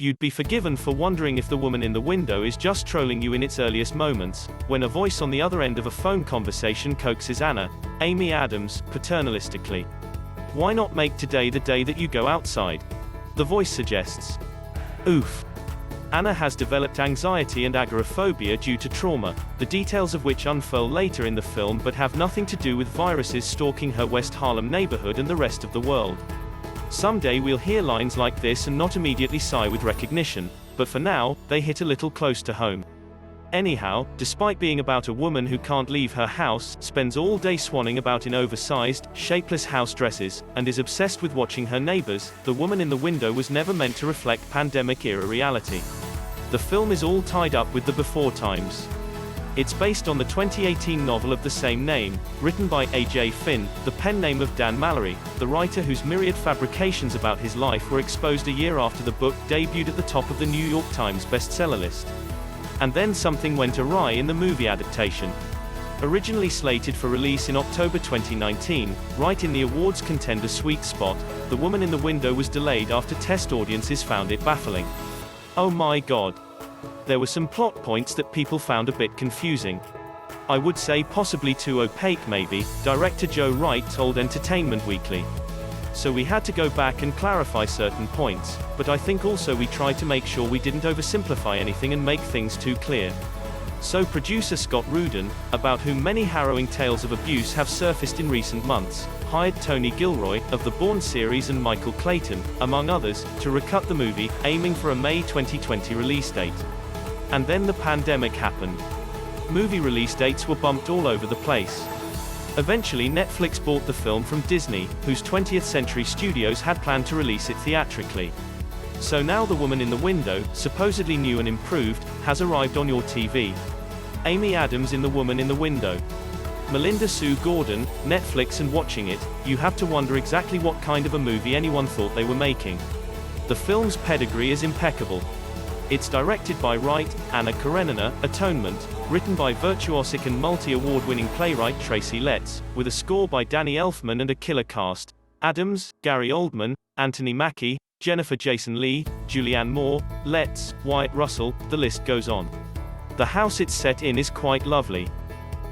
You'd be forgiven for wondering if the woman in the window is just trolling you in its earliest moments, when a voice on the other end of a phone conversation coaxes Anna, Amy Adams, paternalistically. Why not make today the day that you go outside? The voice suggests. Oof. Anna has developed anxiety and agoraphobia due to trauma, the details of which unfurl later in the film but have nothing to do with viruses stalking her West Harlem neighborhood and the rest of the world. Someday we'll hear lines like this and not immediately sigh with recognition, but for now, they hit a little close to home. Anyhow, despite being about a woman who can't leave her house, spends all day swanning about in oversized, shapeless house dresses, and is obsessed with watching her neighbors, The Woman in the Window was never meant to reflect pandemic-era reality. The film is all tied up with the before times. It's based on the 2018 novel of the same name, written by A.J. Finn, the pen name of Dan Mallory, the writer whose myriad fabrications about his life were exposed a year after the book debuted at the top of the New York Times bestseller list. And then something went awry in the movie adaptation. Originally slated for release in October 2019, right in the awards-contender sweet spot, The Woman in the Window was delayed after test audiences found it baffling. Oh my god. There were some plot points that people found a bit confusing. I would say possibly too opaque maybe, director Joe Wright told Entertainment Weekly. So we had to go back and clarify certain points, but I think also we tried to make sure we didn't oversimplify anything and make things too clear. So producer Scott Rudin, about whom many harrowing tales of abuse have surfaced in recent months, hired Tony Gilroy, of the Bourne series and Michael Clayton, among others, to recut the movie, aiming for a May 2020 release date. And then the pandemic happened. Movie release dates were bumped all over the place. Eventually Netflix bought the film from Disney, whose 20th Century Studios had planned to release it theatrically. So now The Woman in the Window, supposedly new and improved, has arrived on your TV. Amy Adams in The Woman in the Window. Melinda Sue Gordon, Netflix, and watching it, you have to wonder exactly what kind of a movie anyone thought they were making. The film's pedigree is impeccable. It's directed by Wright, Anna Karenina, Atonement, written by virtuosic and multi-award-winning playwright Tracy Letts, with a score by Danny Elfman and a killer cast: Adams, Gary Oldman, Anthony Mackie, Jennifer Jason Leigh, Julianne Moore, Letts, Wyatt Russell, the list goes on. The house it's set in is quite lovely.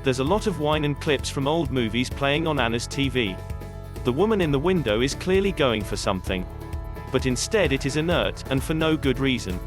There's a lot of wine and clips from old movies playing on Anna's TV. The Woman in the Window is clearly going for something. But instead it is inert, and for no good reason.